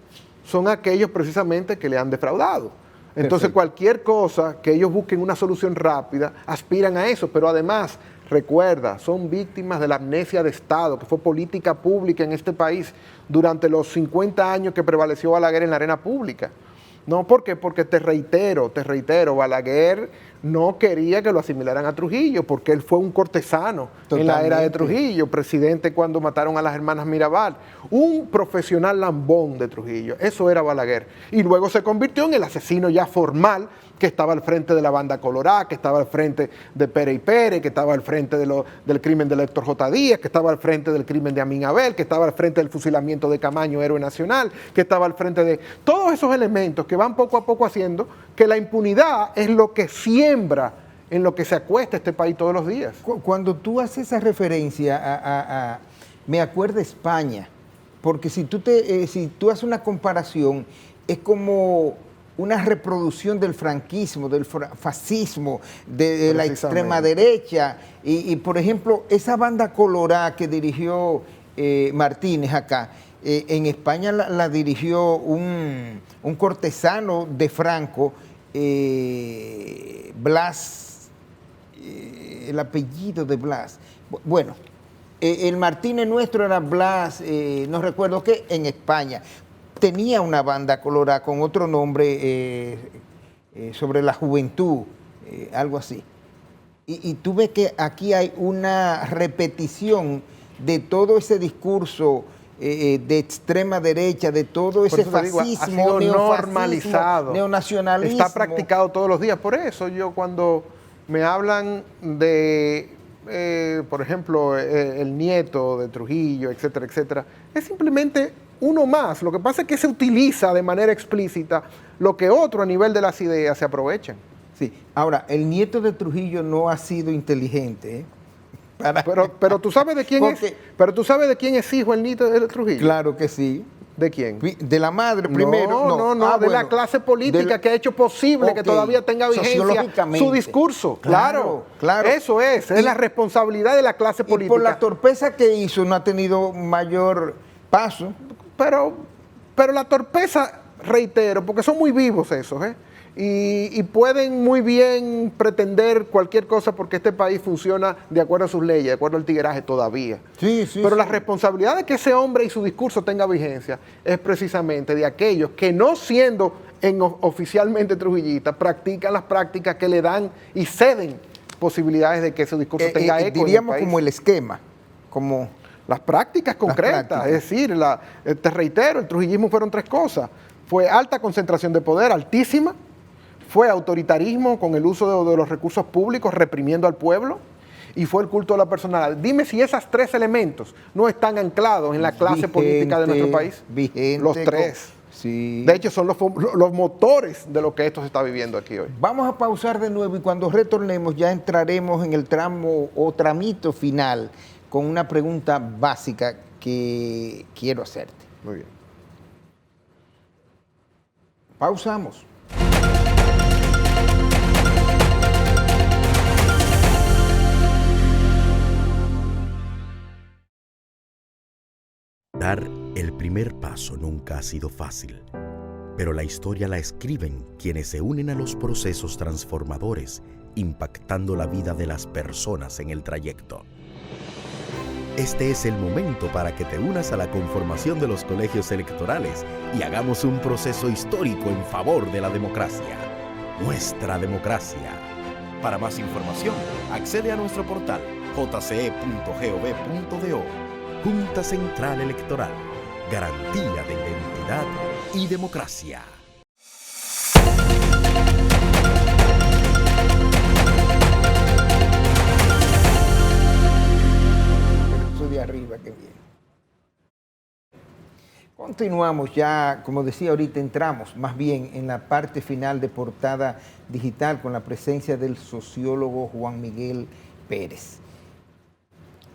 son aquellos precisamente que le han defraudado. Entonces, perfecto, cualquier cosa que ellos busquen una solución rápida, aspiran a eso, pero además... Recuerda, son víctimas de la amnesia de Estado, que fue política pública en este país durante los 50 años que prevaleció Balaguer en la arena pública. No, ¿por qué? Porque te reitero, Balaguer no quería que lo asimilaran a Trujillo, porque él fue un cortesano. Totalmente. En la era de Trujillo, presidente cuando mataron a las hermanas Mirabal, un profesional lambón de Trujillo, eso era Balaguer. Y luego se convirtió en el asesino ya formal, que estaba al frente de la banda Colorá, que estaba al frente de Pérez y Pérez, que estaba al frente del crimen de Héctor J. Díaz, que estaba al frente del crimen de Amin Abel, que estaba al frente del fusilamiento de Camaño, héroe nacional, que estaba al frente de todos esos elementos que van poco a poco haciendo que la impunidad es lo que siembra en lo que se acuesta este país todos los días. Cuando tú haces esa referencia me acuerdo España, porque si tú haces una comparación, es como una reproducción del franquismo, del fascismo, de la extrema derecha. Y, por ejemplo, esa banda Colorá que dirigió Martínez acá, en España la dirigió un cortesano de Franco, Blas, el apellido de Blas. Bueno, el Martínez nuestro era Blas, no recuerdo qué, en España. Tenía una banda Colorá con otro nombre sobre la juventud, algo así. Y tú ves que aquí hay una repetición de todo ese discurso de extrema derecha, de todo ese fascismo, normalizado, neonacionalismo. Está practicado todos los días. Por eso yo cuando me hablan de, por ejemplo, el nieto de Trujillo, etcétera, etcétera, es simplemente uno más. Lo que pasa es que se utiliza de manera explícita lo que otro a nivel de las ideas se aprovechan. Sí. Ahora, el nieto de Trujillo no ha sido inteligente, ¿eh? Pero tú sabes de quién es. Pero tú sabes de quién es hijo el nieto de Trujillo. Claro que sí. ¿De quién? De la madre primero. No, de la clase política que ha hecho posible que todavía tenga vigencia su discurso. Claro. Eso es la responsabilidad de la clase política. Y por la torpeza que hizo no ha tenido mayor paso. Pero la torpeza, reitero, porque son muy vivos esos, y pueden muy bien pretender cualquier cosa porque este país funciona de acuerdo a sus leyes, de acuerdo al tigueraje todavía. Pero la responsabilidad de que ese hombre y su discurso tenga vigencia es precisamente de aquellos que, no siendo oficialmente trujillistas, practican las prácticas que le dan y ceden posibilidades de que su discurso tenga eco. Diríamos como el esquema, como... Las prácticas concretas, es decir, te reitero, el trujillismo fueron tres cosas. Fue alta concentración de poder, altísima, fue autoritarismo con el uso de los recursos públicos, reprimiendo al pueblo, y fue el culto a la personalidad. Dime si esos tres elementos no están anclados en la clase política de nuestro país. Los tres. Sí. De hecho, son los motores de lo que esto se está viviendo aquí hoy. Vamos a pausar de nuevo y cuando retornemos ya entraremos en el tramo o tramito final con una pregunta básica que quiero hacerte. Muy bien. Pausamos. Dar el primer paso nunca ha sido fácil, pero la historia la escriben quienes se unen a los procesos transformadores, impactando la vida de las personas en el trayecto. Este es el momento para que te unas a la conformación de los colegios electorales y hagamos un proceso histórico en favor de la democracia. Nuestra democracia. Para más información, accede a nuestro portal jce.gov.do. Junta Central Electoral. Garantía de identidad y democracia. De arriba que viene. Continuamos ya, como decía ahorita, entramos más bien en la parte final de Portada Digital con la presencia del sociólogo Juan Miguel Pérez.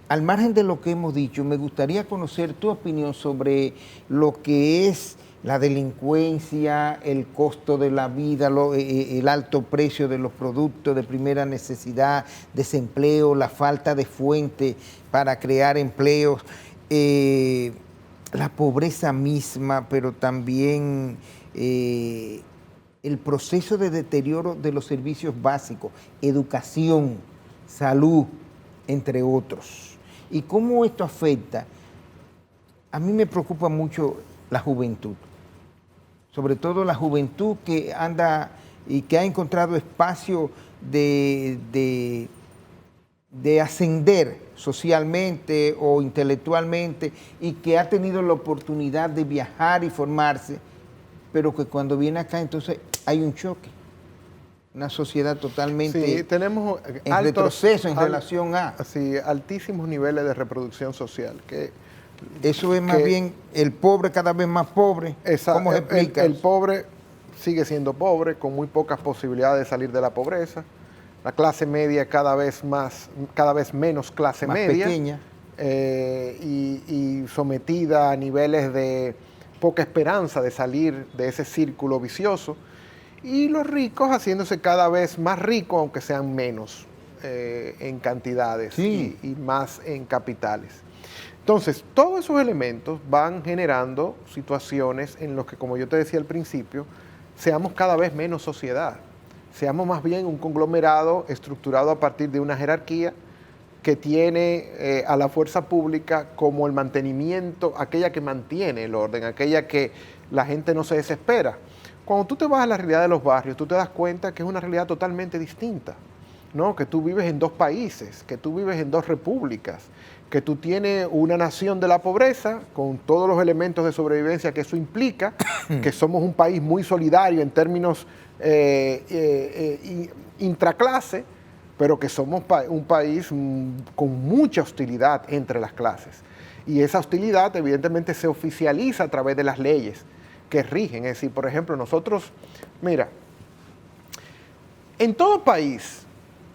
Al margen de lo que hemos dicho, me gustaría conocer tu opinión sobre lo que es la delincuencia, el costo de la vida, el alto precio de los productos de primera necesidad, desempleo, la falta de fuente para crear empleos, la pobreza misma, pero también el proceso de deterioro de los servicios básicos, educación, salud, entre otros. Y cómo esto afecta, a mí me preocupa mucho la juventud. Sobre todo la juventud que anda y que ha encontrado espacio de ascender socialmente o intelectualmente y que ha tenido la oportunidad de viajar y formarse, pero que cuando viene acá entonces hay un choque. Una sociedad totalmente tenemos en retroceso en relación a... Sí, altísimos niveles de reproducción social, que eso es más bien el pobre cada vez más pobre. ¿Cómo se explica? El pobre sigue siendo pobre, con muy pocas posibilidades de salir de la pobreza. La clase media cada vez menos clase más media. Pequeña. Y sometida a niveles de poca esperanza de salir de ese círculo vicioso. Y los ricos haciéndose cada vez más ricos, aunque sean menos en cantidades, sí, y más en capitales. Entonces, todos esos elementos van generando situaciones en las que, como yo te decía al principio, seamos cada vez menos sociedad, seamos más bien un conglomerado estructurado a partir de una jerarquía que tiene a la fuerza pública como el mantenimiento, aquella que mantiene el orden, aquella que la gente no se desespera. Cuando tú te vas a la realidad de los barrios, tú te das cuenta que es una realidad totalmente distinta, ¿no? Que tú vives en dos países, que tú vives en dos repúblicas, que tú tienes una nación de la pobreza con todos los elementos de sobrevivencia que eso implica, que somos un país muy solidario en términos intraclase, pero que somos un país con mucha hostilidad entre las clases. Y esa hostilidad evidentemente se oficializa a través de las leyes que rigen. Es decir, por ejemplo, nosotros, mira, en todo país,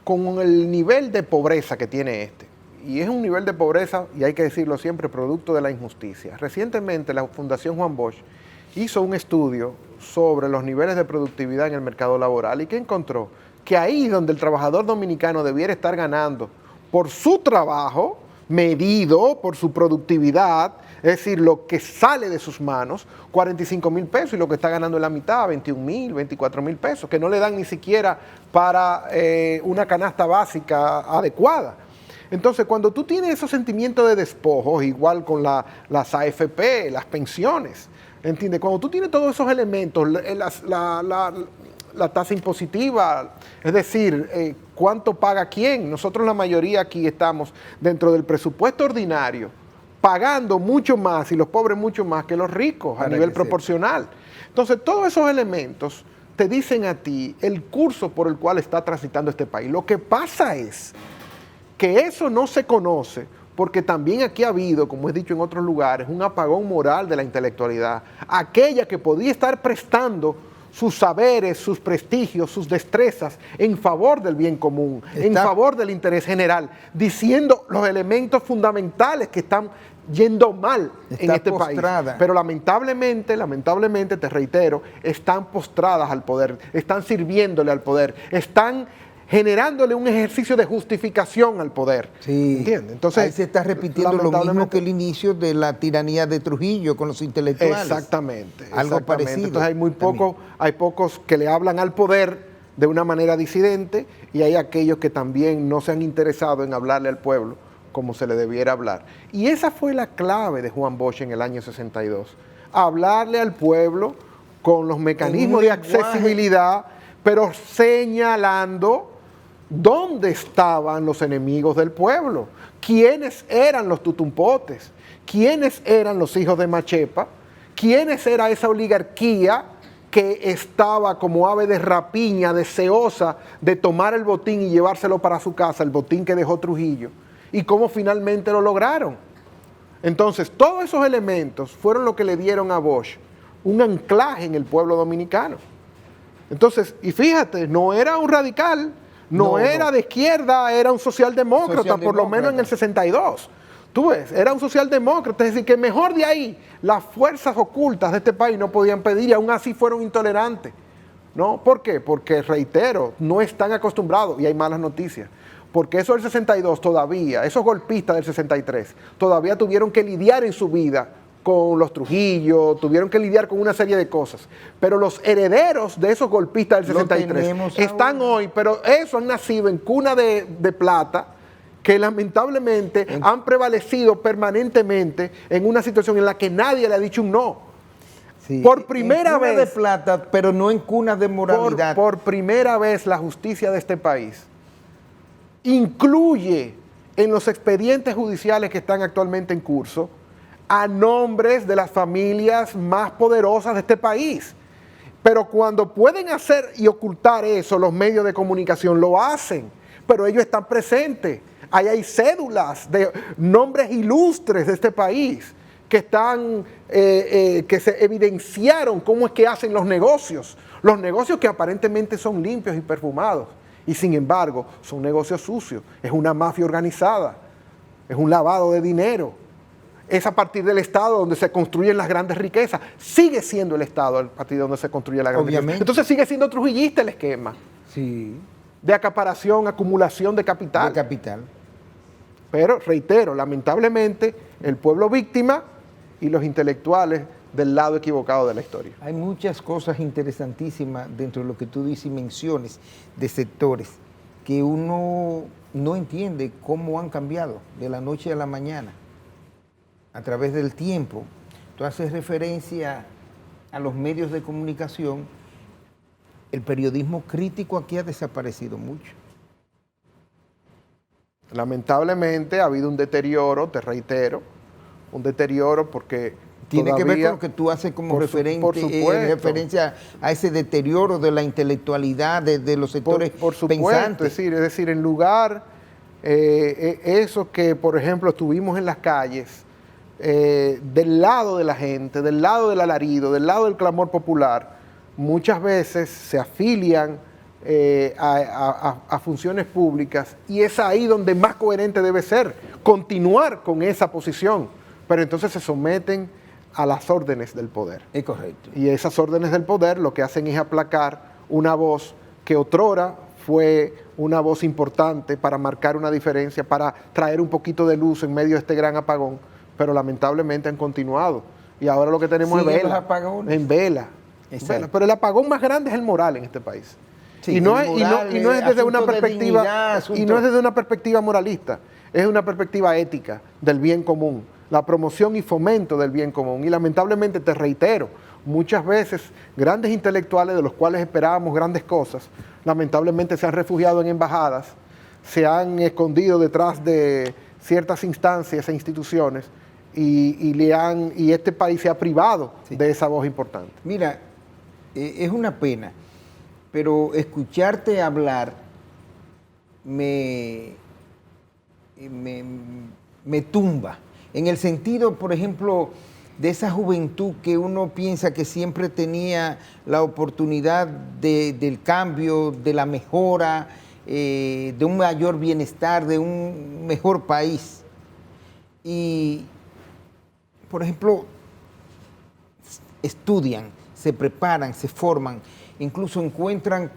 con el nivel de pobreza que tiene este, y es un nivel de pobreza, y hay que decirlo siempre, producto de la injusticia. Recientemente la Fundación Juan Bosch hizo un estudio sobre los niveles de productividad en el mercado laboral y que encontró que ahí donde el trabajador dominicano debiera estar ganando por su trabajo, medido por su productividad, es decir, lo que sale de sus manos, 45,000 pesos, y lo que está ganando en la mitad, 21,000, 24,000 pesos, que no le dan ni siquiera para una canasta básica adecuada. Entonces, cuando tú tienes esos sentimientos de despojos, igual con las AFP, las pensiones, ¿entiendes? Cuando tú tienes todos esos elementos, la tasa impositiva, es decir, cuánto paga quién. Nosotros la mayoría aquí estamos dentro del presupuesto ordinario, pagando mucho más y los pobres mucho más que los ricos a nivel proporcional. Entonces, todos esos elementos te dicen a ti el curso por el cual está transitando este país. Lo que pasa es que eso no se conoce porque también aquí ha habido, como he dicho en otros lugares, un apagón moral de la intelectualidad, aquella que podía estar prestando sus saberes, sus prestigios, sus destrezas en favor del bien común, en favor del interés general, diciendo los elementos fundamentales que están yendo mal en este país. Pero lamentablemente, te reitero, están postradas al poder, están sirviéndole al poder, están generándole un ejercicio de justificación al poder. Sí. ¿Entiendes? Entonces, ahí se está repitiendo lo mismo que el inicio de la tiranía de Trujillo con los intelectuales. Exactamente. Algo parecido. Entonces hay pocos que le hablan al poder de una manera disidente y hay aquellos que también no se han interesado en hablarle al pueblo como se le debiera hablar. Y esa fue la clave de Juan Bosch en el año 62. Hablarle al pueblo con los mecanismos de accesibilidad, pero señalando dónde estaban los enemigos del pueblo, quiénes eran los tutumpotes, quiénes eran los hijos de Machepa, quiénes era esa oligarquía que estaba como ave de rapiña, deseosa de tomar el botín y llevárselo para su casa, el botín que dejó Trujillo, y cómo finalmente lo lograron. Entonces, todos esos elementos fueron lo que le dieron a Bosch un anclaje en el pueblo dominicano. Entonces, y fíjate, no era un radical, no era de izquierda, era un socialdemócrata, por lo menos en el 62. Tú ves, era un socialdemócrata, es decir, que mejor de ahí las fuerzas ocultas de este país no podían pedir y aún así fueron intolerantes. ¿No? ¿Por qué? Porque, reitero, no están acostumbrados y hay malas noticias. Porque eso del 62 todavía, esos golpistas del 63, todavía tuvieron que lidiar en su vida con los Trujillo, tuvieron que lidiar con una serie de cosas. Pero los herederos de esos golpistas del 63 están hoy, pero esos han nacido en cuna de plata, que lamentablemente han prevalecido permanentemente en una situación en la que nadie le ha dicho un no. Sí, por primera vez de plata, pero no en cunas de moralidad. Por primera vez la justicia de este país incluye en los expedientes judiciales que están actualmente en curso a nombres de las familias más poderosas de este país. Pero cuando pueden hacer y ocultar eso los medios de comunicación, lo hacen, pero ellos están presentes. Ahí hay cédulas de nombres ilustres de este país que están, que se evidenciaron cómo es que hacen los negocios que aparentemente son limpios y perfumados, y sin embargo son negocios sucios, es una mafia organizada, es un lavado de dinero. Es a partir del Estado donde se construyen las grandes riquezas. Sigue siendo el Estado a partir de donde se construye la gran riqueza. Entonces sigue siendo trujillista el esquema. Sí. De acaparación, acumulación de capital. De capital. Pero, reitero, lamentablemente, el pueblo víctima y los intelectuales del lado equivocado de la historia. Hay muchas cosas interesantísimas dentro de lo que tú dices y menciones de sectores que uno no entiende cómo han cambiado de la noche a la mañana. A través del tiempo. Tú haces referencia a los medios de comunicación. El periodismo crítico aquí ha desaparecido mucho. Lamentablemente ha habido un deterioro, te reitero, un deterioro porque tiene que ver con lo que tú haces como referencia a ese deterioro de la intelectualidad de los sectores por supuesto, pensantes. Es decir, en lugar, eso que por ejemplo estuvimos en las calles, del lado de la gente, del lado del alarido, del lado del clamor popular, muchas veces se afilian a funciones públicas y es ahí donde más coherente debe ser, continuar con esa posición, pero entonces se someten a las órdenes del poder. Es correcto. Y esas órdenes del poder lo que hacen es aplacar una voz que otrora fue una voz importante para marcar una diferencia, para traer un poquito de luz en medio de este gran apagón, pero lamentablemente han continuado. Y ahora lo que tenemos es vela. En vela. Pero el apagón más grande es el moral en este país. Sí, y no es desde una perspectiva, y no es desde una perspectiva moralista, es una perspectiva ética del bien común, la promoción y fomento del bien común. Y lamentablemente, te reitero, muchas veces grandes intelectuales de los cuales esperábamos grandes cosas, lamentablemente se han refugiado en embajadas, se han escondido detrás de ciertas instancias e instituciones y este país se ha privado de esa voz importante. Mira, es una pena, pero escucharte hablar me tumba, en el sentido, por ejemplo, de esa juventud que uno piensa que siempre tenía la oportunidad del cambio, de la mejora, de un mayor bienestar, de un mejor país. Y, por ejemplo, estudian, se preparan, se forman, incluso encuentran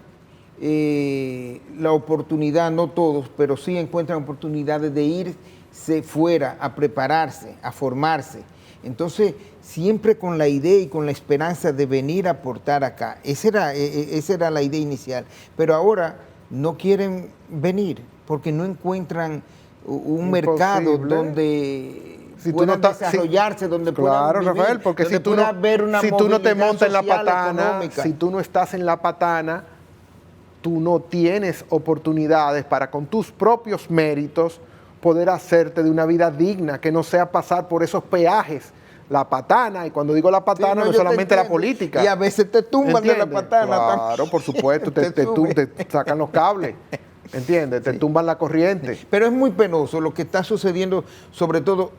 la oportunidad, no todos, pero sí encuentran oportunidades de irse fuera a prepararse, a formarse. Entonces, siempre con la idea y con la esperanza de venir a aportar acá. Esa era la idea inicial. Pero ahora no quieren venir porque no encuentran un mercado donde puedan desarrollarse, donde puedan vivir, Rafael, porque si tú no te montas en la patana, si tú no estás en la patana, tú no tienes oportunidades para con tus propios méritos poder hacerte de una vida digna, que no sea pasar por esos peajes, la patana, y cuando digo la patana no es solamente la política. Y a veces te tumban de la patana. Claro, por supuesto, te sacan los cables, ¿entiendes? Te tumban la corriente. Pero es muy penoso lo que está sucediendo, sobre todo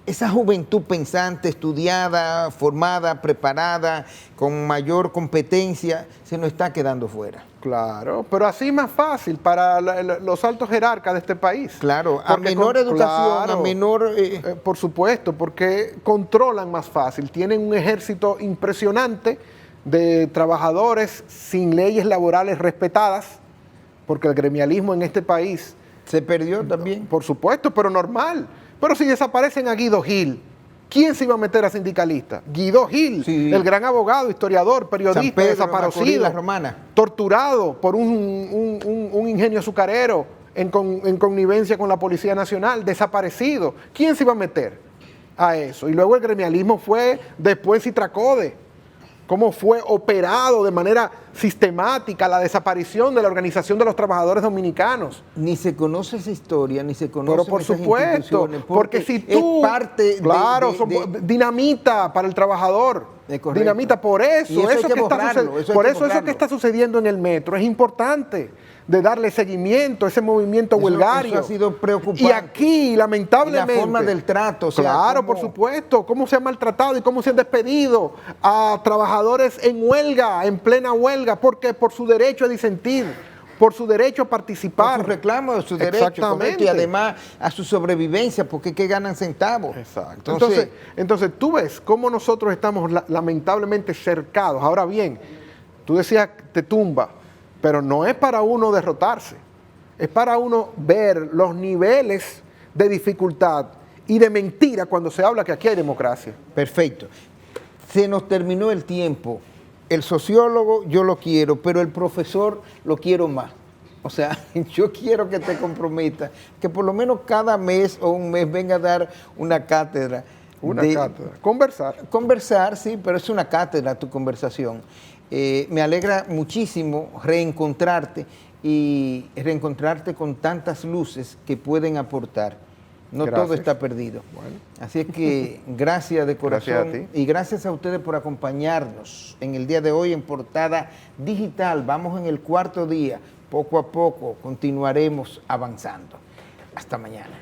esa juventud pensante, estudiada, formada, preparada, con mayor competencia, se nos está quedando fuera. Claro, pero así es más fácil para los altos jerarcas de este país. Claro, a menor educación, claro, a menor... por supuesto, porque controlan más fácil. Tienen un ejército impresionante de trabajadores sin leyes laborales respetadas, porque el gremialismo en este país... Se perdió también. Por supuesto, pero normal. Pero si desaparecen a Guido Gil, ¿quién se iba a meter a sindicalista? Guido Gil, sí, el gran abogado, historiador, periodista, desaparecido, torturado por un ingenio azucarero en connivencia con la Policía Nacional, desaparecido. ¿Quién se iba a meter a eso? Y luego el gremialismo fue después Citracode. Cómo fue operado de manera sistemática la desaparición de la Organización de los Trabajadores Dominicanos. Ni se conoce esa historia, ni se conoce. Pero por supuesto, porque si tú, es parte dinamita para el trabajador, dinamita, por eso, eso que está sucediendo en el metro es importante, de darle seguimiento a ese movimiento huelgario. Eso ha sido preocupante. Y aquí, lamentablemente... Y la forma del trato. O sea, claro, por supuesto, cómo se ha maltratado y cómo se han despedido a trabajadores en huelga, en plena huelga, porque por su derecho a disentir, por su derecho a participar. Por su reclamo de su derecho. Exactamente. Y además a su sobrevivencia, porque es que ganan centavos. Exacto. Entonces tú ves cómo nosotros estamos lamentablemente cercados. Ahora bien, tú decías, te tumba. Pero no es para uno derrotarse, es para uno ver los niveles de dificultad y de mentira cuando se habla que aquí hay democracia. Perfecto. Se nos terminó el tiempo. El sociólogo yo lo quiero, pero el profesor lo quiero más. O sea, yo quiero que te comprometas, que por lo menos cada mes o un mes venga a dar una cátedra. Una cátedra. Conversar. Conversar, sí, pero es una cátedra tu conversación. Me alegra muchísimo reencontrarte y reencontrarte con tantas luces que pueden aportar. No todo está perdido. Bueno. Así es que gracias de corazón. Gracias a ti. Y gracias a ustedes por acompañarnos en el día de hoy en Portada Digital. Vamos en el 4.º día. Poco a poco continuaremos avanzando. Hasta mañana.